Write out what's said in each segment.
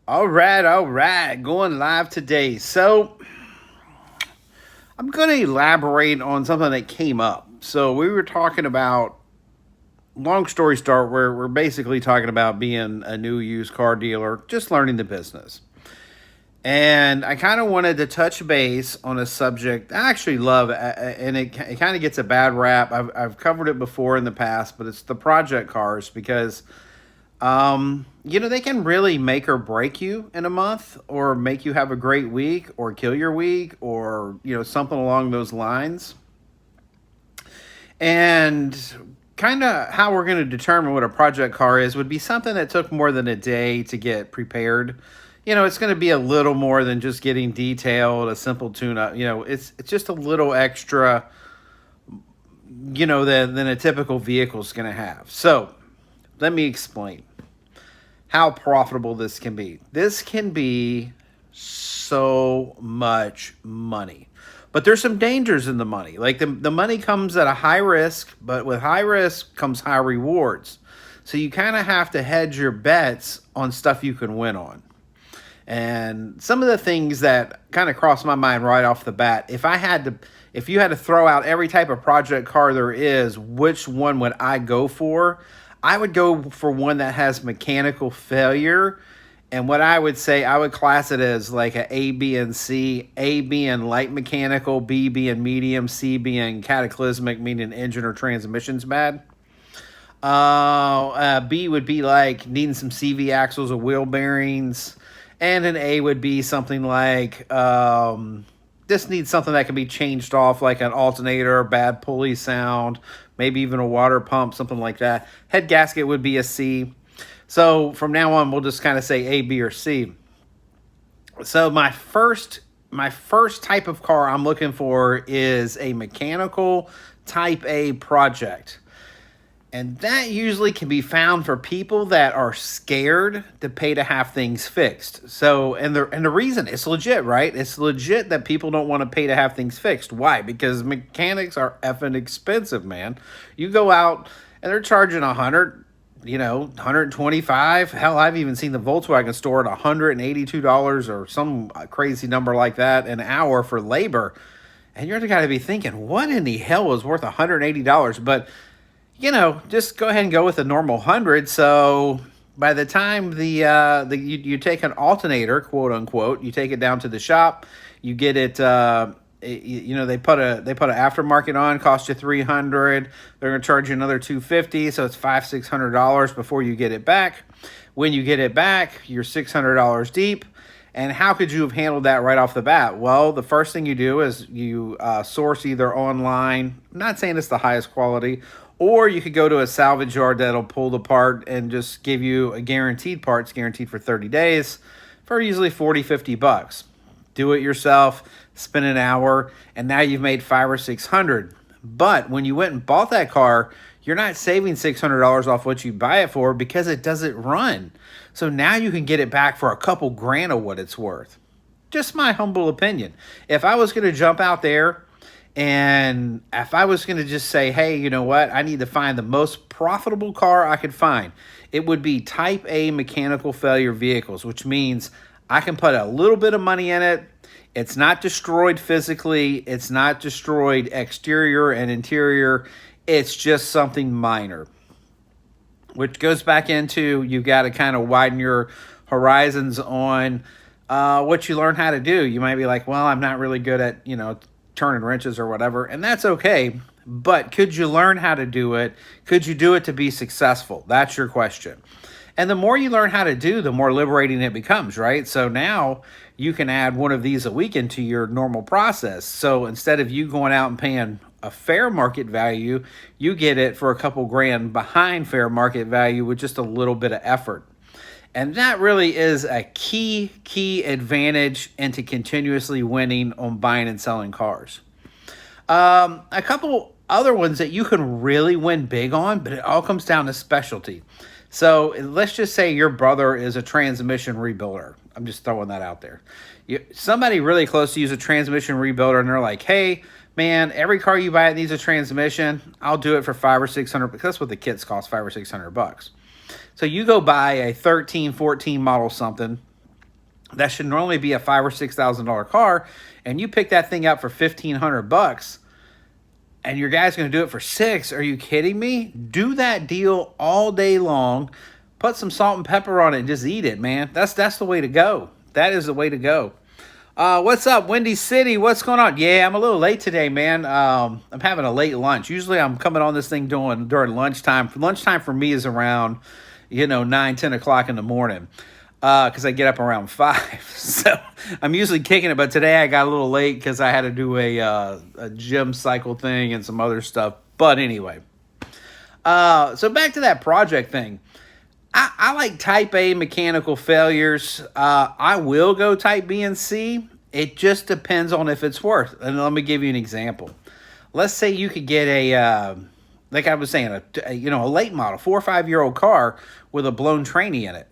All right, going live today. So, I'm going to elaborate on something that came up. So, we were talking about, long story short, we're basically talking about being a new used car dealer, just learning the business. And I kind of wanted to touch base on a subject I actually love, and it kind of gets a bad rap. I've covered it before in the past, but it's the project cars because they can really make or break you in a month or make you have a great week or kill your week or, something along those lines. And kind of how we're going to determine what a project car is would be something that took more than a day to get prepared. It's going to be a little more than just getting detailed, a simple tune up. It's just a little extra, than a typical vehicle is going to have. So let me explain how profitable this can be. This can be so much money. But there's some dangers in the money. Like the money comes at a high risk, but with high risk comes high rewards. So you kind of have to hedge your bets on stuff you can win on. And some of the things that kind of crossed my mind right off the bat, if you had to throw out every type of project car there is, which one would I go for? I would go for one that has mechanical failure. And what I would say, I would class it as like A, B, and C. A being light mechanical, B being medium, C being cataclysmic, meaning engine or transmission's bad. B would be like needing some CV axles or wheel bearings. And an A would be something like this needs something that can be changed off, like an alternator, bad pulley sound, maybe even a water pump, something like that. Head gasket would be a C. So from now on, we'll just kind of say A, B, or C. So my first type of car I'm looking for is a mechanical type A project. And that usually can be found for people that are scared to pay to have things fixed. So, and the reason, it's legit, right? It's legit that people don't want to pay to have things fixed. Why? Because mechanics are effing expensive, man. You go out and they're charging 125. Hell, I've even seen the Volkswagen store at $182 or some crazy number like that an hour for labor. And you're got to be thinking, what in the hell is worth $180? But just go ahead and go with a normal 100. So by the time you take an alternator, quote unquote, you take it down to the shop, you get it. They put an aftermarket on, cost you $300. They're gonna charge you another $250, so it's $600 before you get it back. When you get it back, you're $600 deep. And how could you have handled that right off the bat? Well, the first thing you do is you source either online. I'm not saying it's the highest quality. Or you could go to a salvage yard that'll pull the part and just give you a guaranteed part. It's guaranteed for 30 days for usually $40-50. Do it yourself, spend an hour, and now you've made $500 or $600. But when you went and bought that car, you're not saving $600 off what you buy it for because it doesn't run. So now you can get it back for a couple grand of what it's worth. Just my humble opinion. If I was going to jump out there and if I was going to just say, hey, you know what? I need to find the most profitable car I could find. It would be type A mechanical failure vehicles, which means I can put a little bit of money in it. It's not destroyed physically. It's not destroyed exterior and interior. It's just something minor, which goes back into you've got to kind of widen your horizons on what you learn how to do. You might be like, well, I'm not really good at, turning wrenches or whatever, and that's okay. But could you learn how to do it? Could you do it to be successful? That's your question. And the more you learn how to do, the more liberating it becomes, right? So now you can add one of these a week into your normal process. So instead of you going out and paying a fair market value, you get it for a couple grand behind fair market value with just a little bit of effort. And that really is a key advantage into continuously winning on buying and selling cars. A couple other ones that you can really win big on, but it all comes down to specialty. So let's just say your brother is a transmission rebuilder. I'm just throwing that out there. Somebody really close to you is a transmission rebuilder, and they're like, hey, man, every car you buy needs a transmission. I'll do it for $500 or $600 because that's what the kits cost, $500 or $600. So you go buy a 13, 14 model something, that should normally be a $5,000 or $6,000 car, and you pick that thing up for $1,500, and your guy's going to do it for $6,000. Are you kidding me? Do that deal all day long. Put some salt and pepper on it and just eat it, man. That's the way to go. That is the way to go. What's up, Windy City? What's going on? Yeah, I'm a little late today, man. I'm having a late lunch. Usually I'm coming on this thing during lunchtime. Lunchtime for me is around, 9, 10 o'clock in the morning. Because I get up around 5. So I'm usually kicking it. But today I got a little late because I had to do a gym cycle thing and some other stuff. But anyway. So back to that project thing. I like type A mechanical failures. I will go type B and C. It just depends on if it's worth. And let me give you an example. Let's say you could get like I was saying, a late model, 4 or 5 year old car with a blown tranny in it.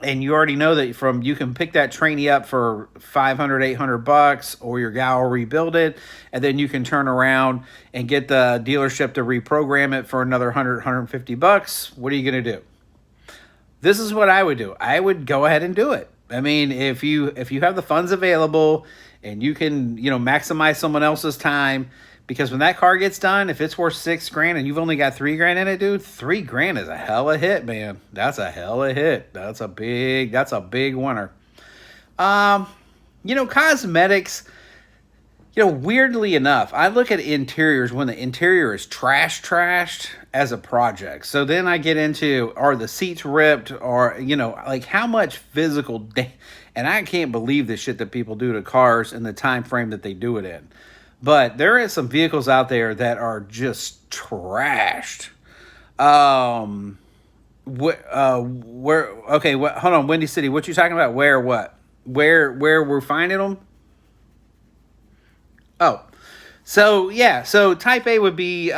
And you already know that you can pick that tranny up for $500, $800, or your gal will rebuild it, and then you can turn around and get the dealership to reprogram it for another $100, $150. What are you going to do? This is what I would do. I would go ahead and do it. I mean, if you have the funds available and you can, maximize someone else's time, because when that car gets done, if it's worth $6,000 and you've only got $3,000 in it, dude, $3,000 is a hell of a hit, man. That's a hell of a hit. That's a big winner. Cosmetics. Weirdly enough, I look at interiors when the interior is trashed as a project. So then I get into, are the seats ripped, or, like how much physical, and I can't believe the shit that people do to cars in the time frame that they do it in. But there is some vehicles out there that are just trashed. Hold on, Windy City, what you talking about? Where we're finding them? Oh, so type A would be,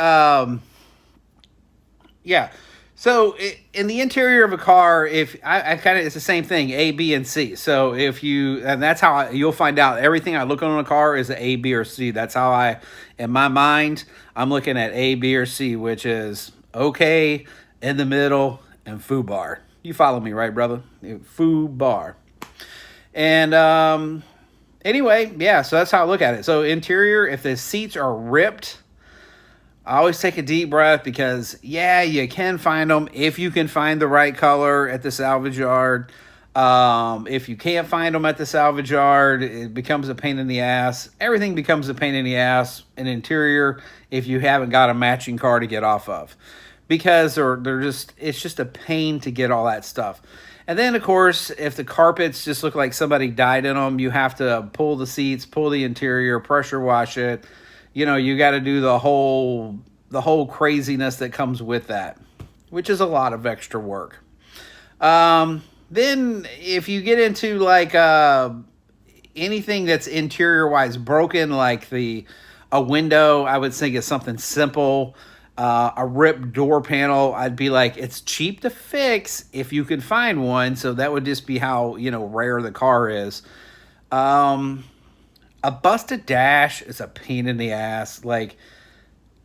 So in the interior of a car, if I kind of, it's the same thing, A, B, and C. So and that's how you'll find out everything I look on a car is a B, or C. That's how in my mind, I'm looking at A, B, or C, which is okay, in the middle, and foobar. You follow me, right, brother? Foobar. And, anyway, so that's how I look at it. So interior, if the seats are ripped, I always take a deep breath, because you can find them if you can find the right color at the salvage yard. If you can't find them at the salvage yard, it becomes a pain in the ass. Everything becomes a pain in the ass in interior if you haven't got a matching car to get off of, because it's just a pain to get all that stuff. And then, of course, if the carpets just look like somebody died in them, you have to pull the seats, pull the interior, pressure wash it. You got to do the whole craziness that comes with that, which is a lot of extra work. Then if you get into like anything that's interior-wise broken, like a window, I would think it's something simple. A ripped door panel, I'd be like, it's cheap to fix if you can find one. So that would just be how, rare the car is. A busted dash is a pain in the ass. Like,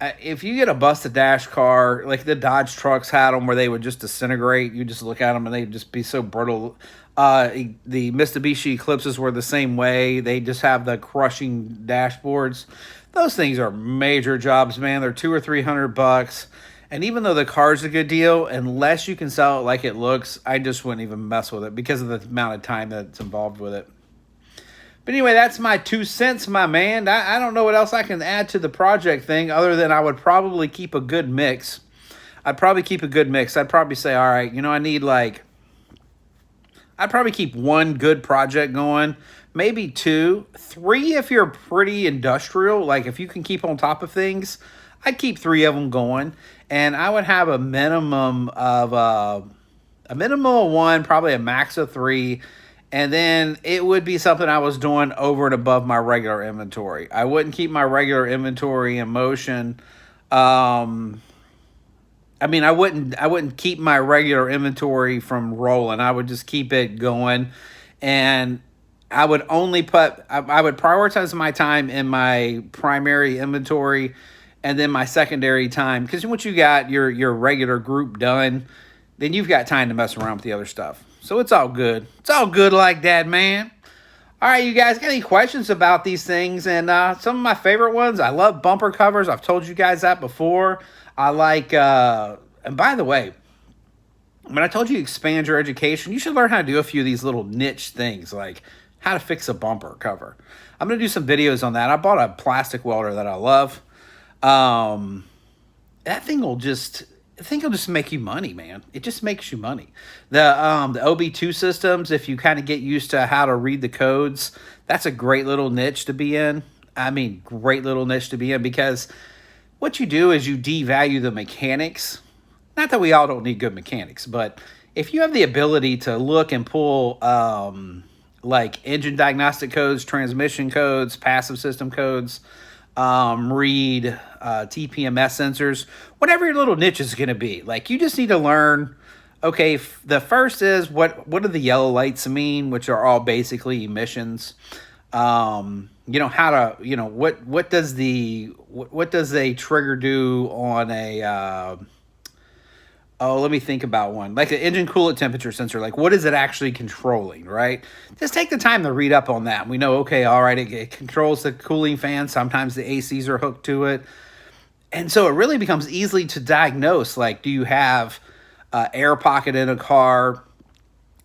if you get a busted dash car, like the Dodge trucks had them where they would just disintegrate. You just look at them and they'd just be so brittle. The Mitsubishi Eclipses were the same way. They just have the crushing dashboards. Those things are major jobs, man. They're $200 or $300. And even though the car's a good deal, unless you can sell it like it looks, I just wouldn't even mess with it because of the amount of time that's involved with it. But anyway, that's my 2 cents, my man. I don't know what else I can add to the project thing other than I would probably keep a good mix. I'd probably say, all right, I'd probably keep 1 good project going, maybe 2, 3 if you're pretty industrial. Like if you can keep on top of things, I'd keep 3 of them going. And I would have a minimum of 1, probably a max of 3. And then it would be something I was doing over and above my regular inventory. I wouldn't keep my regular inventory in motion. I wouldn't keep my regular inventory from rolling. I would just keep it going. And I would prioritize my time in my primary inventory and then my secondary time. Because once you got your regular group done, then you've got time to mess around with the other stuff. So it's all good. It's all good like that, man. All right, you guys got any questions about these things? And some of my favorite ones, I love bumper covers. I've told you guys that before. I like, and by the way, when I told you to expand your education, you should learn how to do a few of these little niche things, like how to fix a bumper cover. I'm going to do some videos on that. I bought a plastic welder that I love. That thing will just, I think it'll just make you money, man. It just makes you money. The OB2 systems, if you kind of get used to how to read the codes, that's a great little niche to be in. I mean, great little niche to be in, because what you do is you devalue the mechanics. Not that we all don't need good mechanics, but if you have the ability to look and pull like engine diagnostic codes, transmission codes, passive system codes, read Tpms sensors, whatever your little niche is going to be. Like, you just need to learn, okay, the first is what do the yellow lights mean, which are all basically emissions. You know, how to, you know, what does a trigger do on a, oh, let me think about one. Like the engine coolant temperature sensor, like what is it actually controlling, right? Just take the time to read up on that. We know, okay, all right, it controls the cooling fan. Sometimes the ACs are hooked to it. And so it really becomes easy to diagnose, like, do you have air pocket in a car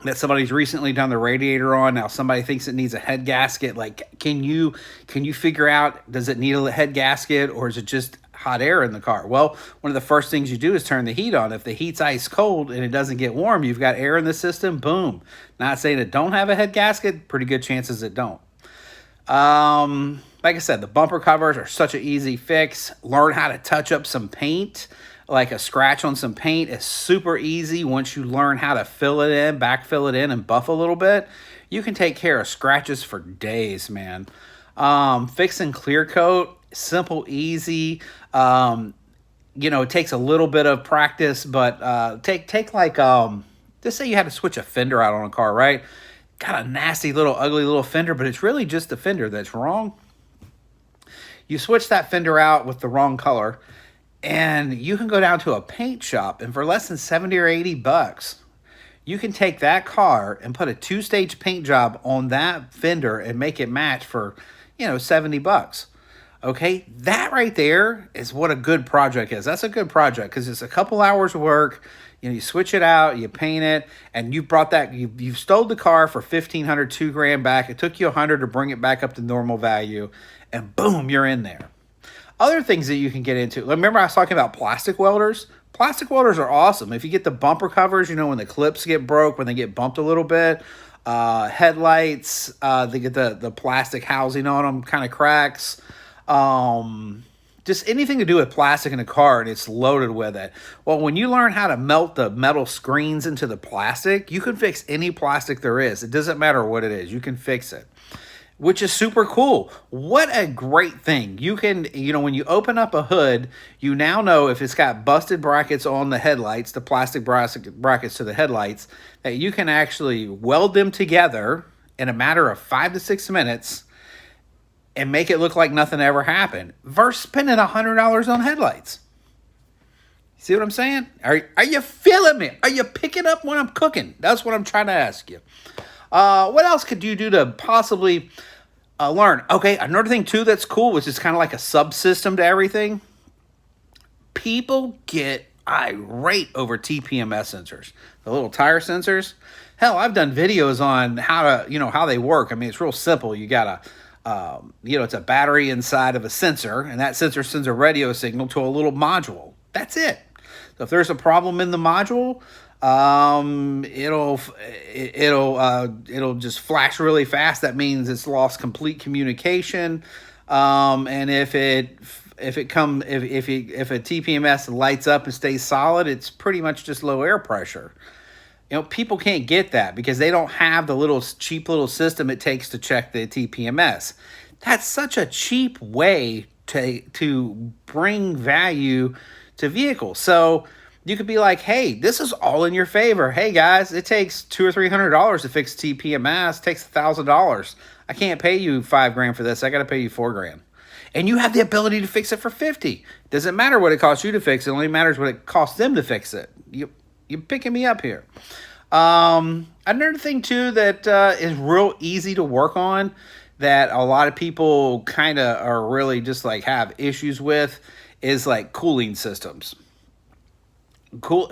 that somebody's recently done the radiator on? Now somebody thinks it needs a head gasket. Like, can you figure out, does it need a head gasket, or is it just hot air in the car? Well, one of the first things you do is turn the heat on. If the heat's ice cold and it doesn't get warm, you've got air in the system. Boom. Not saying it don't have a head gasket, pretty good chances it don't. Like I said, the bumper covers are such an easy fix. Learn how to touch up some paint. Like a scratch on some paint is super easy. Once you learn how to fill it in, backfill it in, and buff a little bit, you can take care of scratches for days, man. Fixing clear coat, simple, easy. You know, it takes a little bit of practice, but take like, just say you had to switch a fender out on a car, right? Got a nasty little, ugly little fender, but it's really just the fender that's wrong. You switch that fender out with the wrong color, and you can go down to a paint shop, and for less than 70 or 80 bucks, you can take that car and put a 2-stage paint job on that fender and make it match for, you know, 70 bucks. Okay, that right there is what a good project is. That's a good project because it's a couple hours of work. You know, you switch it out, you paint it, and you brought that, you stole the car for $1,500, $2,000 back. It took you $100 to bring it back up to normal value, and boom, you're in there. Other things that you can get into. Remember I was talking about plastic welders? Plastic welders are awesome. If you get the bumper covers, you know, when the clips get broke, when they get bumped a little bit, headlights, they get the plastic housing on them, kind of cracks. Just anything to do with plastic in a car, and it's loaded with it. Well, when you learn how to melt the metal screens into the plastic, you can fix any plastic there is. It doesn't matter what it is. You can fix it, which is super cool. What a great thing. You can, you know, when you open up a hood, you now know if it's got busted brackets on the headlights, the plastic brackets to the headlights, that you can actually weld them together in a matter of 5 to 6 minutes and make it look like nothing ever happened, versus spending $100 on headlights. See what I'm saying? Are you feeling me? Are you picking up when I'm cooking? That's what I'm trying to ask you. What else could you do to possibly learn? Okay, another thing too that's cool, which is kind of like a subsystem to everything. People get irate over Tpms sensors, the little tire sensors. Hell, I've done videos on how to, you know, how they work. I mean, it's real simple. You got a you know, it's a battery inside of a sensor, and that sensor sends a radio signal to a little module. That's it. So if there's a problem in the module, it'll just flash really fast. That means it's lost complete communication. And if a TPMS lights up and stays solid, it's pretty much just low air pressure. You know, people can't get that because they don't have the little cheap little system it takes to check the TPMS. That's such a cheap way to bring value to vehicles. So you could be like, hey, this is all in your favor. Hey guys, it takes $200 or $300 to fix TPMS. It takes $1,000. I can't pay you $5,000 for this. I got to pay you $4,000. And you have the ability to fix it for $50. It doesn't matter what it costs you to fix it. It only matters what it costs them to fix it. You're picking me up here. Another thing too that is real easy to work on that a lot of people kind of are really just like have issues with is like cooling systems.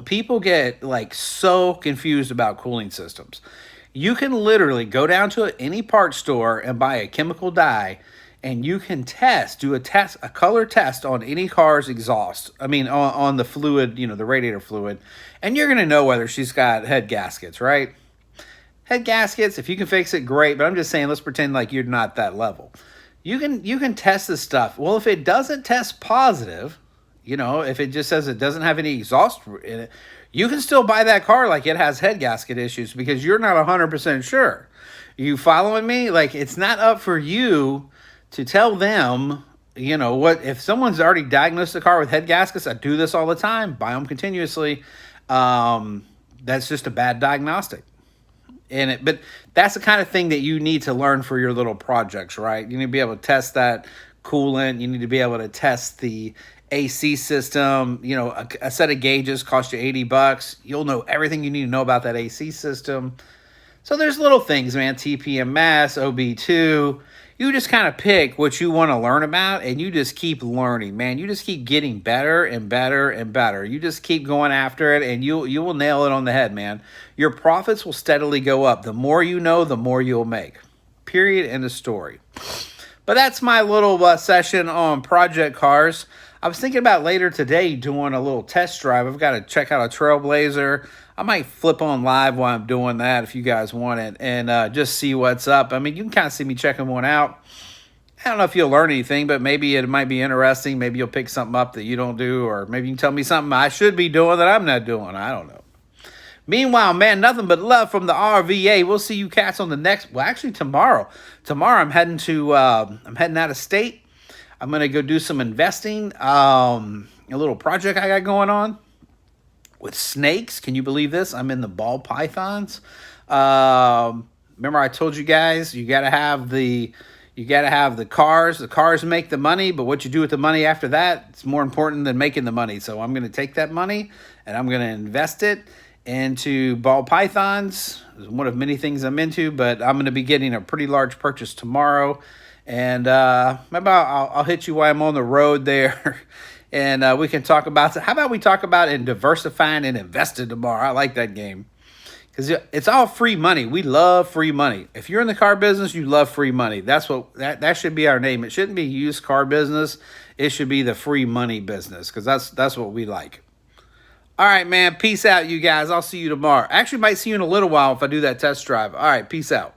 People get like so confused about cooling systems. You can literally go down to any parts store and buy a chemical dye, and you can do a color test on any car's exhaust. I mean, on the fluid, the radiator fluid, and you're gonna know whether she's got head gaskets, right? Head gaskets, if you can fix it, great. But I'm just saying, let's pretend like you're not that level. You can test this stuff. Well, if it doesn't test positive, if it just says it doesn't have any exhaust in it, you can still buy that car like it has head gasket issues because you're not 100% sure. You following me? Like, it's not up for you to tell them, what, if someone's already diagnosed the car with head gaskets. I do this all the time, buy them continuously. That's just a bad diagnostic. But that's the kind of thing that you need to learn for your little projects, right? You need to be able to test that coolant. You need to be able to test the AC system. A set of gauges cost you $80. You'll know everything you need to know about that AC system. So there's little things, man. Tpms, OB2. You just kind of pick what you want to learn about, and you just keep learning, man. You just keep getting better and better and better. You just keep going after it, and you will nail it on the head, man. Your profits will steadily go up. The more you know, the more you'll make. Period. End of story. But that's my little session on project cars. I was thinking about later today doing a little test drive. I've got to check out a Trailblazer. I might flip on live while I'm doing that if you guys want it, and just see what's up. I mean, you can kind of see me checking one out. I don't know if you'll learn anything, but maybe it might be interesting. Maybe you'll pick something up that you don't do, or maybe you can tell me something I should be doing that I'm not doing. I don't know. Meanwhile, man, nothing but love from the RVA. We'll see you cats on the next. Well, actually, tomorrow. Tomorrow, I'm heading out of state. I'm gonna go do some investing. A little project I got going on with snakes. Can you believe this? I'm in the ball pythons. Remember I told you guys you gotta have the cars. The cars make the money, but what you do with the money after that, it's more important than making the money. So I'm gonna take that money and I'm gonna invest it into ball pythons. It's one of many things I'm into, but I'm gonna be getting a pretty large purchase tomorrow. And maybe I'll hit you while I'm on the road there. And we can talk about, how about we talk about diversifying and investing tomorrow? I like that game because it's all free money. We love free money. If you're in the car business, you love free money. That's what that should be our name. It shouldn't be used car business. It should be the free money business because that's what we like. All right, man. Peace out, you guys. I'll see you tomorrow. Actually, might see you in a little while if I do that test drive. All right, peace out.